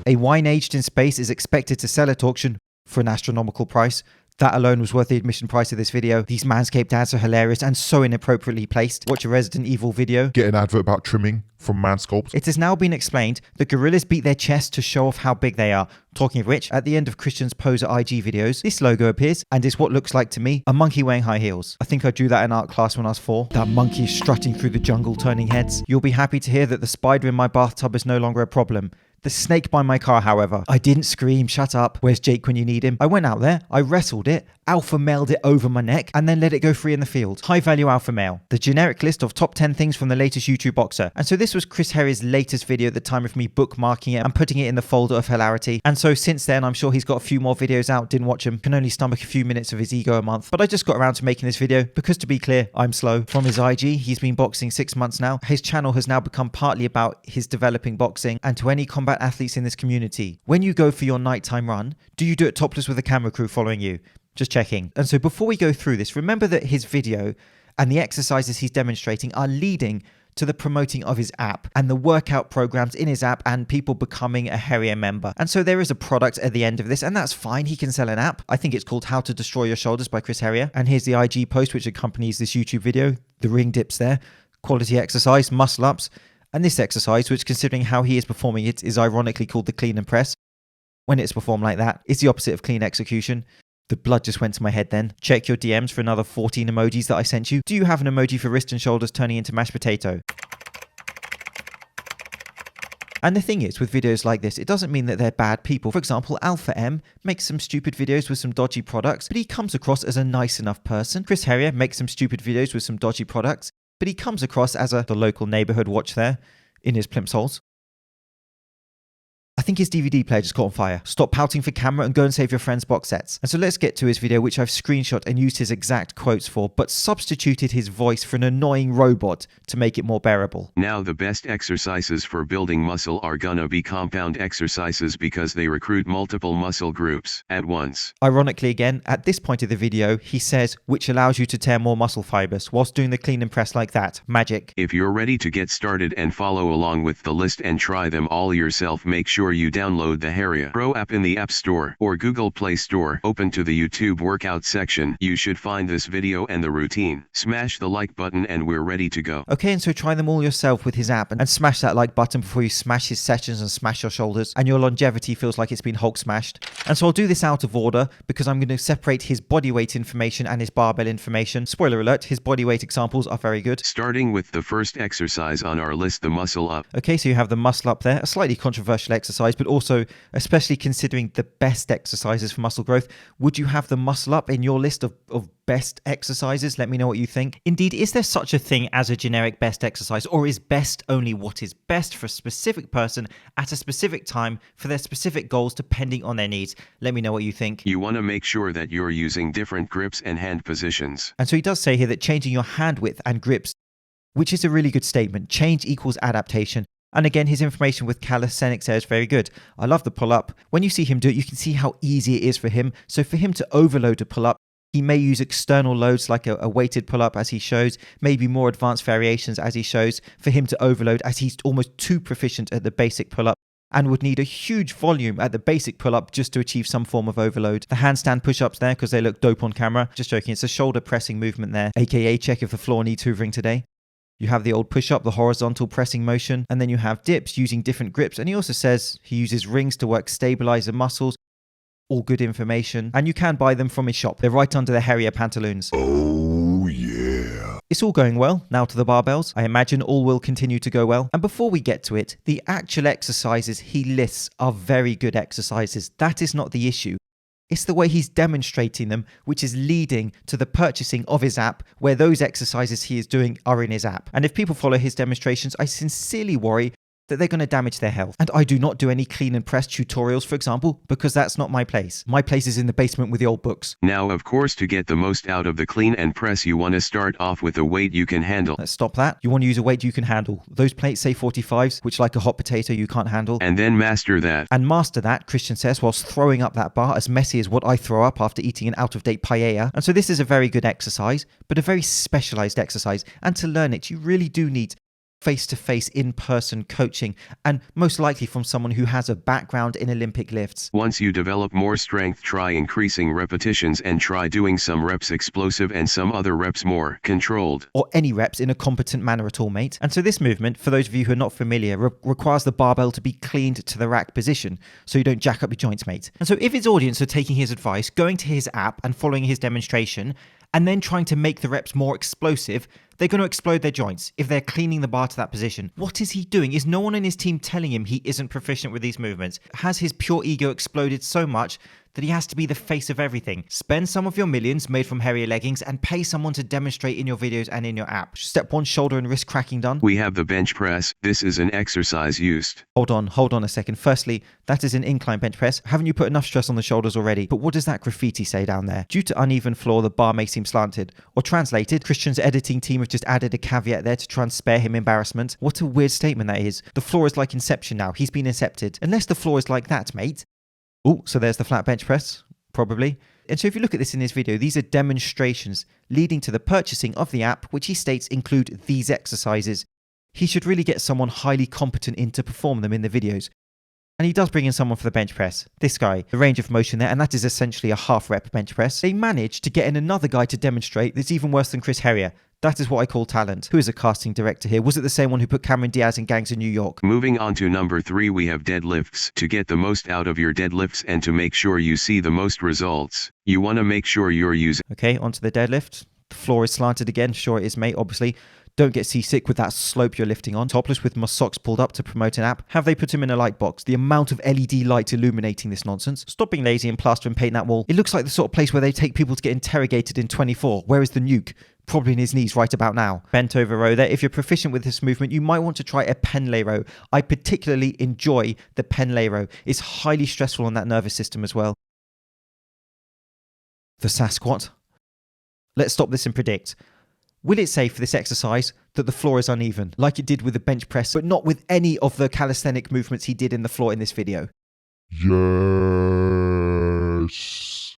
A wine aged in space is expected to sell at auction for an astronomical price. That alone was worth the admission price of this video. These Manscaped ads are hilarious and so inappropriately placed. Watch a Resident Evil video. Get an advert about trimming from Manscaped. It has now been explained that gorillas beat their chests to show off how big they are. Talking of which, at the end of Christian's Poser IG videos, this logo appears and is what looks like to me a monkey wearing high heels. I think I drew that in art class when I was 4. That monkey is strutting through the jungle turning heads. You'll be happy to hear that the spider in my bathtub is no longer a problem. The snake by my car, however. I didn't scream, shut up, where's Jake when you need him? I went out there, I wrestled it, alpha mailed it over my neck, and then let it go free in the field. High value alpha male. The generic list of top 10 things from the latest YouTube boxer. And so this was Chris Heria's latest video at the time of me bookmarking it and putting it in the folder of hilarity. And so since then, I'm sure he's got a few more videos out, didn't watch them, can only stomach a few minutes of his ego a month. But I just got around to making this video because, to be clear, I'm slow. From his IG, he's been boxing 6 months now. His channel has now become partly about his developing boxing, and to any combat athletes in this community, when you go for your nighttime run, do you do it topless with a camera crew following you? Just checking. And so before we go through this, remember that his video and the exercises he's demonstrating are leading to the promoting of his app and the workout programs in his app and people becoming a Heria member. And so there is a product at the end of this, and that's fine. He can sell an app. I think it's called How to Destroy Your Shoulders by Chris Heria. And here's the IG post which accompanies this YouTube video. The ring dips there. Quality exercise, muscle ups. And this exercise, which considering how he is performing it, is ironically called the clean and press. When it's performed like that, it's the opposite of clean execution. The blood just went to my head then. Check your DMs for another 14 emojis that I sent you. Do you have an emoji for wrist and shoulders turning into mashed potato? And the thing is, with videos like this, it doesn't mean that they're bad people. For example, Alpha M makes some stupid videos with some dodgy products, but he comes across as a nice enough person. Chris Heria makes some stupid videos with some dodgy products, but he comes across as the local neighborhood watch there in his plimsolls. I think his DVD player just caught on fire. Stop pouting for camera and go and save your friend's box sets. And so let's get to his video, which I've screenshot and used his exact quotes for, but substituted his voice for an annoying robot to make it more bearable. Now the best exercises for building muscle are gonna be compound exercises because they recruit multiple muscle groups at once. Ironically again, at this point of the video, he says, which allows you to tear more muscle fibers whilst doing the clean and press like that. Magic. If you're ready to get started and follow along with the list and try them all yourself, make sure you download the Heria Pro app in the App Store or Google Play Store. Open to the YouTube workout section. You should find this video and the routine. Smash the like button and we're ready to go. Okay, and so try them all yourself with his app and smash that like button before you smash his sessions and smash your shoulders and your longevity feels like it's been Hulk smashed. And so I'll do this out of order because I'm going to separate his body weight information and his barbell information. Spoiler alert, his body weight examples are very good. Starting with the first exercise on our list, the muscle up. Okay, so you have the muscle up there, a slightly controversial exercise, but also, especially considering the best exercises for muscle growth, would you have the muscle up in your list of best exercises? Let me know what you think. Indeed, is there such a thing as a generic best exercise, or is best only what is best for a specific person at a specific time for their specific goals depending on their needs? Let me know what you think. You want to make sure that you're using different grips and hand positions. And so he does say here that changing your hand width and grips, which is a really good statement. Change equals adaptation. And again, his information with calisthenics there is very good. I love the pull-up. When you see him do it, you can see how easy it is for him. So for him to overload a pull-up, he may use external loads like a weighted pull-up as he shows, maybe more advanced variations as he shows, for him to overload as he's almost too proficient at the basic pull-up and would need a huge volume at the basic pull-up just to achieve some form of overload. The handstand push-ups there because they look dope on camera. Just joking, it's a shoulder pressing movement there, aka check if the floor needs hoovering today. You have the old push-up, the horizontal pressing motion, and then you have dips using different grips. And he also says he uses rings to work stabilizer muscles. All good information. And you can buy them from his shop. They're right under the Heria pantaloons. Oh, yeah. It's all going well. Now to the barbells. I imagine all will continue to go well. And before we get to it, the actual exercises he lists are very good exercises. That is not the issue. It's the way he's demonstrating them, which is leading to the purchasing of his app, where those exercises he is doing are in his app. And if people follow his demonstrations, I sincerely worry that they're going to damage their health. And I do not do any clean and press tutorials, for example, because that's not my place. My place is in the basement with the old books. Now, of course, to get the most out of the clean and press, you want to start off with a weight you can handle. Let's stop that. You want to use a weight you can handle. Those plates say 45s, which like a hot potato you can't handle. And then master that. And master that, Christian says, whilst throwing up that bar as messy as what I throw up after eating an out-of-date paella. And so this is a very good exercise, but a very specialized exercise. And to learn it, you really do need face-to-face, in-person coaching, and most likely from someone who has a background in Olympic lifts. Once you develop more strength, try increasing repetitions and try doing some reps explosive and some other reps more controlled. Or any reps in a competent manner at all, mate. And so this movement, for those of you who are not familiar, requires the barbell to be cleaned to the rack position, so you don't jack up your joints, mate. And so if his audience are taking his advice, going to his app and following his demonstration, and then trying to make the reps more explosive, they're going to explode their joints if they're cleaning the bar to that position. What is he doing? Is no one in his team telling him he isn't proficient with these movements? Has his pure ego exploded so much that he has to be the face of everything? Spend some of your millions made from Heria leggings and pay someone to demonstrate in your videos and in your app. Step 1, shoulder and wrist cracking done. We have the bench press. This is an exercise used. Hold on a second. Firstly, that is an incline bench press. Haven't you put enough stress on the shoulders already? But what does that graffiti say down there? Due to uneven floor, the bar may seem slanted. Or translated, Christian's editing team have just added a caveat there to try and spare him embarrassment. What a weird statement that is. The floor is like Inception now. He's been incepted. Unless the floor is like that, mate. Oh, so there's the flat bench press, probably. And so if you look at this in this video, these are demonstrations leading to the purchasing of the app, which he states include these exercises. He should really get someone highly competent in to perform them in the videos. And he does bring in someone for the bench press. This guy, the range of motion there, and that is essentially a half rep bench press. They managed to get in another guy to demonstrate that's even worse than Chris Heria. That is what I call talent. Who is a casting director here? Was it the same one who put Cameron Diaz in Gangs of New York? Moving on to number 3, we have deadlifts. To get the most out of your deadlifts and to make sure you see the most results, you want to make sure you're using. Okay, onto the deadlift. The floor is slanted again. Sure it is, mate, obviously. Don't get seasick with that slope you're lifting on. Topless with my socks pulled up to promote an app. Have they put him in a light box? The amount of LED lights illuminating this nonsense. Stop being lazy and plaster and paint that wall. It looks like the sort of place where they take people to get interrogated in 24. Where is the nuke? Probably in his knees right about now. Bent over row there. If you're proficient with this movement, you might want to try a pen lay row. I particularly enjoy the pen lay row. It's highly stressful on that nervous system as well. The Sasquat. Let's stop this and predict. Will it say for this exercise that the floor is uneven, like it did with the bench press, but not with any of the calisthenic movements he did in the floor in this video? Yes.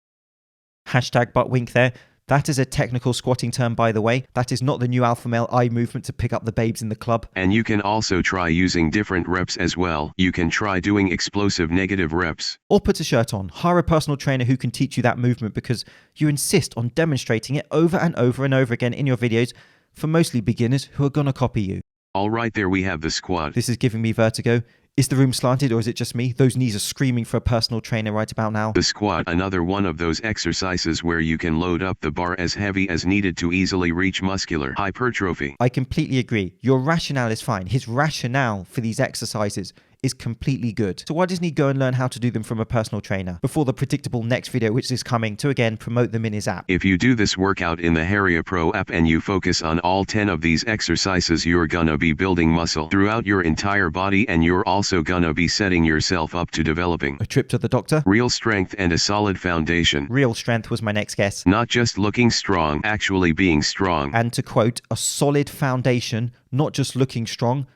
Hashtag butt wink there. That is a technical squatting term, by the way. That is not the new alpha male eye movement to pick up the babes in the club. And you can also try using different reps as well. You can try doing explosive negative reps. Or put a shirt on. Hire a personal trainer who can teach you that movement because you insist on demonstrating it over and over and over again in your videos for mostly beginners who are gonna copy you. All right, there we have the squat. This is giving me vertigo. Is the room slanted or is it just me? Those knees are screaming for a personal trainer right about now. The squat, another one of those exercises where you can load up the bar as heavy as needed to easily reach muscular hypertrophy. I completely agree. Your rationale is fine. His rationale for these exercises is completely good. So why doesn't he go and learn how to do them from a personal trainer before the predictable next video which is coming to again promote them in his app? If you do this workout in the Heria Pro app and you focus on all 10 of these exercises, you're gonna be building muscle throughout your entire body, and you're also gonna be setting yourself up to developing A trip to the doctor? real strength and a solid foundation. Real strength was my next guess. Not just looking strong, actually being strong. And to quote, a solid foundation, not just looking strong,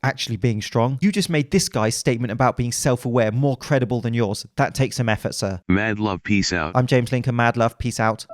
actually being strong. You just made this guy's statement about being self-aware more credible than yours. That takes some effort, sir. Mad love, peace out. I'm James Lincoln, mad love, peace out.